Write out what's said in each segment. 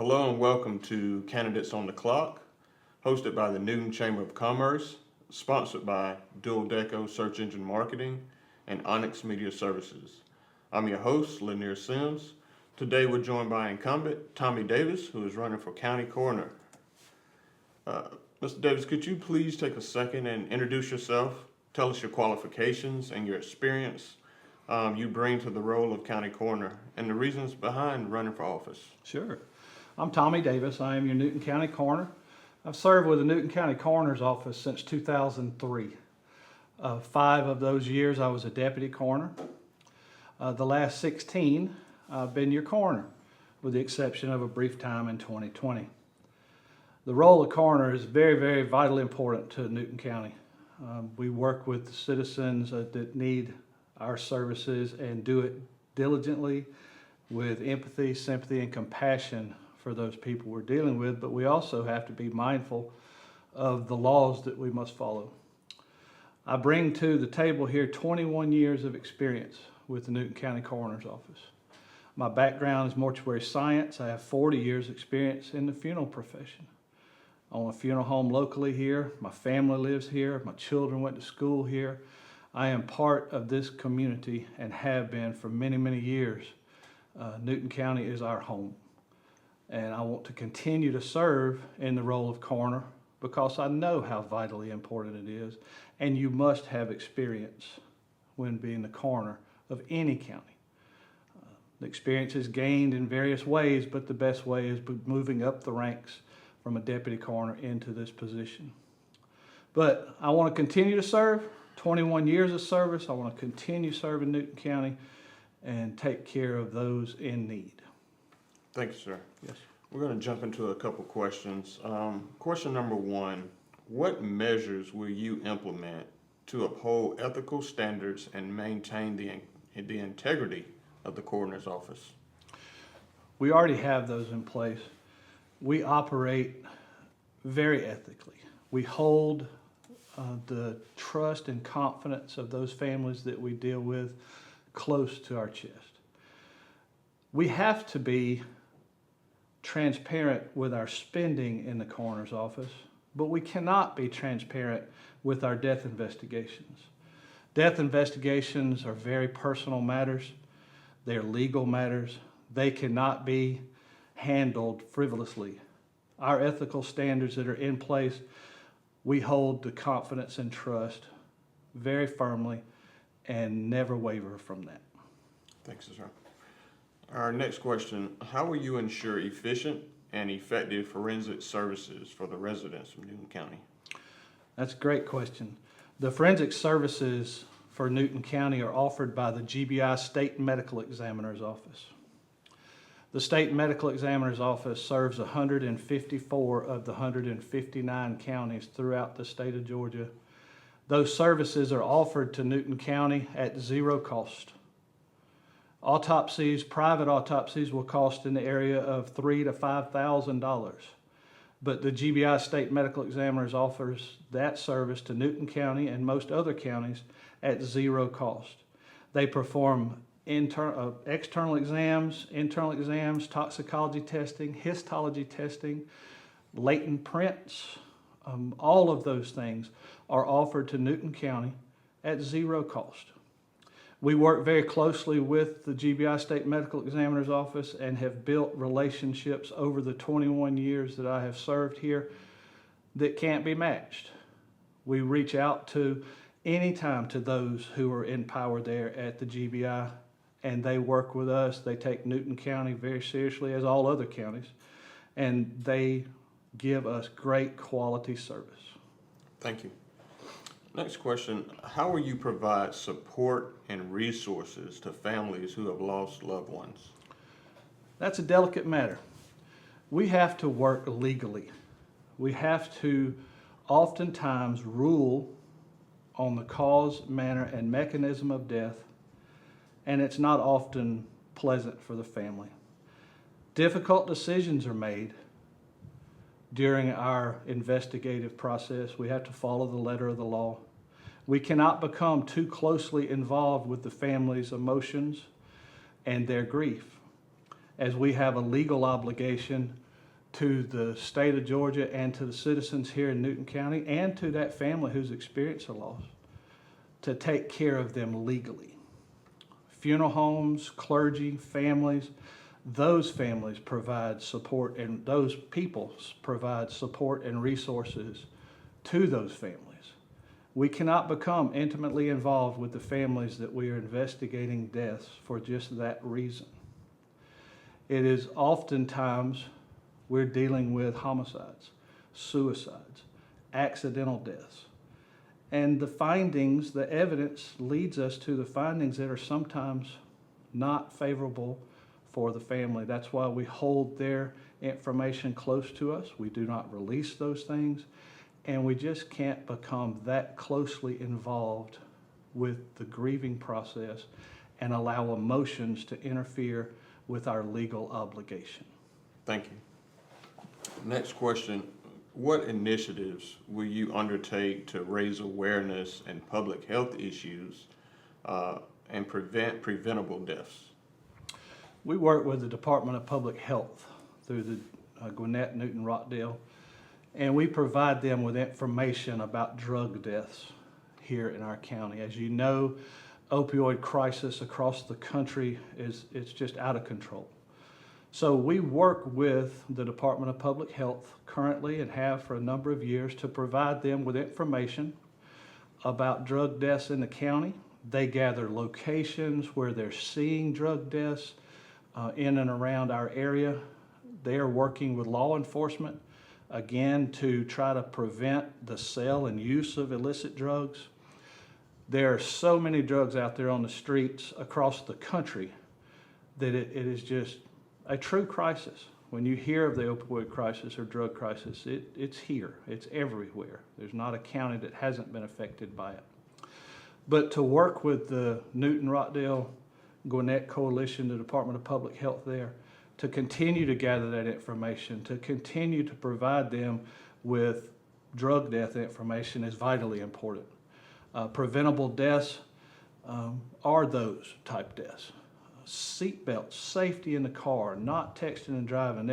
Hello and welcome to Candidates on the Clock, hosted by the Newton Chamber of Commerce, sponsored by Dual Deco Search Engine Marketing and Onyx Media Services. I'm your host, Lanier Sims. Today we're joined by incumbent Tommy Davis, who is running for County Coroner. Mr. Davis, could you please take a second and introduce yourself? Tell us your qualifications and your experience you bring to the role of County Coroner and the reasons behind running for office. Sure. I'm Tommy Davis. I am your Newton County Coroner. I've served with the Newton County Coroner's Office since 2003. 5 of those years I was a deputy coroner. The last 16 I've been your coroner, with the exception of a brief time in 2020. The role of coroner is very, very vitally important to Newton County. We work with the citizens that need our services and do it diligently with empathy, sympathy, and compassion for those people we're dealing with, but we also have to be mindful of the laws that we must follow. I bring to the table here 21 years of experience with the Newton County Coroner's Office. My background is mortuary science. I have 40 years experience in the funeral profession. I own a funeral home locally here. My family lives here. My children went to school here. I am part of this community and have been for many, many years. Newton County is our home. And I want to continue to serve in the role of coroner because I know how vitally important it is, and you must have experience when being the coroner of any county. The experience is gained in various ways, but the best way is moving up the ranks from a deputy coroner into this position. But I want to continue to serve, 21 years of service. I want to continue serving Newton County and take care of those in need. Thank you, sir. Yes. We're going to jump into a couple questions. Question number 1, what measures will you implement to uphold ethical standards and maintain the integrity of the coroner's office? We already have those in place. We operate very ethically. We hold the trust and confidence of those families that we deal with close to our chest. We have to be transparent with our spending in the coroner's office, but we cannot be transparent with our death investigations. Death investigations are very personal matters. They're legal matters. They cannot be handled frivolously. Our ethical standards that are in place, we hold the confidence and trust very firmly and never waver from that. Thanks, sir. Our next question, how will you ensure efficient and effective forensic services for the residents of Newton County? That's a great question. The forensic services for Newton County are offered by the GBI State Medical Examiner's Office. The State Medical Examiner's Office serves 154 of the 159 counties throughout the state of Georgia. Those services are offered to Newton County at zero cost. Autopsies, private autopsies, will cost in the area of $3,000 to $5,000. But the GBI State Medical Examiner's offers that service to Newton County and most other counties at zero cost. They perform external exams, internal exams, toxicology testing, histology testing, latent prints. All of those things are offered to Newton County at zero cost. We work very closely with the GBI State Medical Examiner's Office and have built relationships over the 21 years that I have served here that can't be matched. We reach out to anytime to those who are in power there at the GBI, and they work with us. They take Newton County very seriously, as all other counties, and they give us great quality service. Thank you. Next question, how will you provide support and resources to families who have lost loved ones? That's a delicate matter. We have to work legally. We have to oftentimes rule on the cause, manner, and mechanism of death, and it's not often pleasant for the family. Difficult decisions are made during our investigative process. We have to follow the letter of the law. We cannot become too closely involved with the family's emotions and their grief, as we have a legal obligation to the state of Georgia and to the citizens here in Newton County and to that family who's experienced a loss to take care of them legally. Funeral homes, clergy, families, those families provide support, and those people provide support and resources to those families. We cannot become intimately involved with the families that we are investigating deaths for just that reason. It is oftentimes we're dealing with homicides, suicides, accidental deaths. And the findings, the evidence leads us to the findings that are sometimes not favorable for the family. That's why we hold their information close to us. We do not release those things. And we just can't become that closely involved with the grieving process and allow emotions to interfere with our legal obligation. Thank you. Next question. What initiatives will you undertake to raise awareness and public health issues and prevent preventable deaths? We work with the Department of Public Health through the Gwinnett, Newton, Rockdale, and we provide them with information about drug deaths here in our county. As you know, opioid crisis across the country it's just out of control. So we work with the Department of Public Health currently and have for a number of years to provide them with information about drug deaths in the county. They gather locations where they're seeing drug deaths in and around our area. They are working with law enforcement, again, to try to prevent the sale and use of illicit drugs. There are so many drugs out there on the streets across the country that it is just a true crisis. When you hear of the opioid crisis or drug crisis, it's here, it's everywhere. There's not a county that hasn't been affected by it. But to work with the Newton, Rockdale, Gwinnett Coalition, the Department of Public Health there, to continue to gather that information, to continue to provide them with drug death information is vitally important. Preventable deaths are those type deaths. Seatbelts, safety in the car, not texting and driving.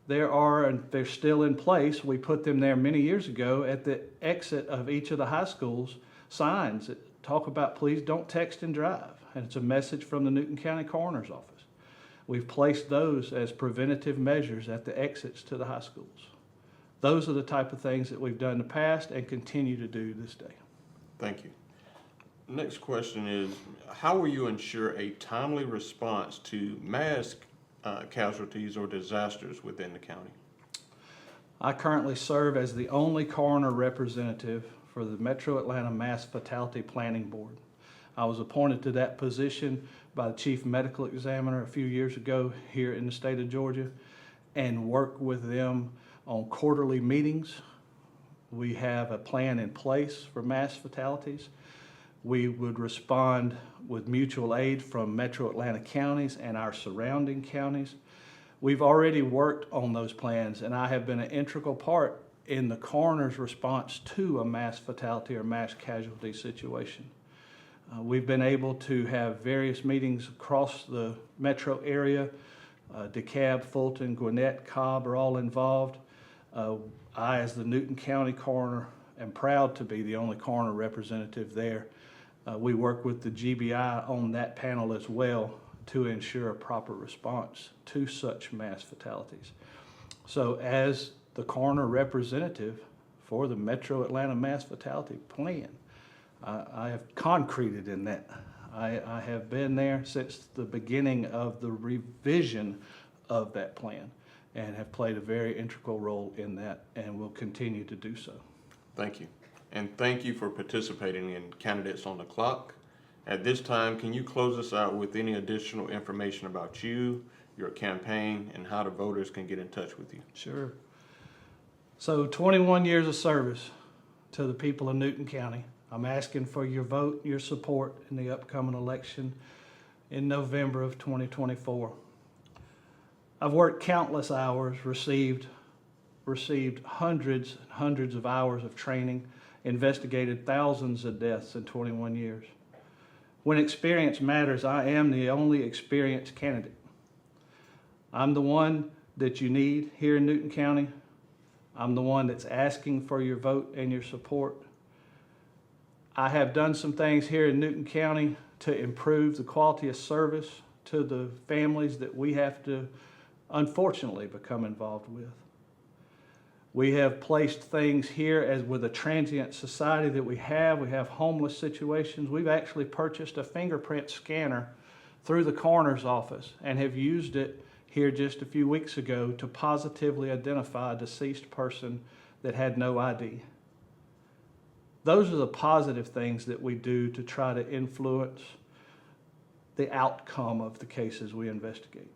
There are, and they're still in place. We put them there many years ago at the exit of each of the high schools, signs that talk about please don't text and drive. And it's a message from the Newton County Coroner's Office. We've placed those as preventative measures at the exits to the high schools. Those are the type of things that we've done in the past and continue to do this day. Thank you. Next question is, how will you ensure a timely response to mass casualties or disasters within the county? I currently serve as the only coroner representative for the Metro Atlanta Mass Fatality Planning Board. I was appointed to that position by the Chief Medical Examiner a few years ago here in the state of Georgia and work with them on quarterly meetings. We have a plan in place for mass fatalities. We would respond with mutual aid from Metro Atlanta counties and our surrounding counties. We've already worked on those plans, and I have been an integral part in the coroner's response to a mass fatality or mass casualty situation. We've been able to have various meetings across the metro area. DeKalb, Fulton, Gwinnett, Cobb are all involved. I, as the Newton County coroner, am proud to be the only coroner representative there. We work with the GBI on that panel as well to ensure a proper response to such mass fatalities. So as the coroner representative for the Metro Atlanta Mass Fatality Plan, I have concreted in that. I have been there since the beginning of the revision of that plan and have played a very integral role in that and will continue to do so. Thank you. And thank you for participating in Candidates on the Clock. At this time, can you close us out with any additional information about you, your campaign, and how the voters can get in touch with you? Sure. So 21 years of service to the people of Newton County. I'm asking for your vote, your support in the upcoming election in November of 2024. I've worked countless hours, received hundreds and hundreds of hours of training, investigated thousands of deaths in 21 years. When experience matters, I am the only experienced candidate. I'm the one that you need here in Newton County. I'm the one that's asking for your vote and your support. I have done some things here in Newton County to improve the quality of service to the families that we have to unfortunately become involved with. We have placed things here as with a transient society that we have homeless situations. We've actually purchased a fingerprint scanner through the coroner's office and have used it here just a few weeks ago to positively identify a deceased person that had no ID. Those are the positive things that we do to try to influence the outcome of the cases we investigate.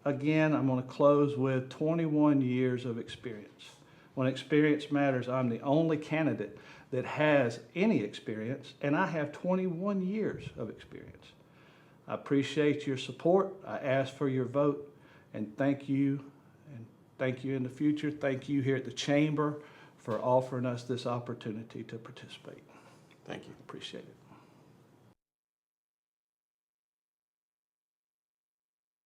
Again, I'm going to close with 21 years of experience. When experience matters, I'm the only candidate that has any experience, and I have 21 years of experience. I appreciate your support. I ask for your vote, and thank you in the future. Thank you here at the Chamber for offering us this opportunity to participate. Thank you. Appreciate it.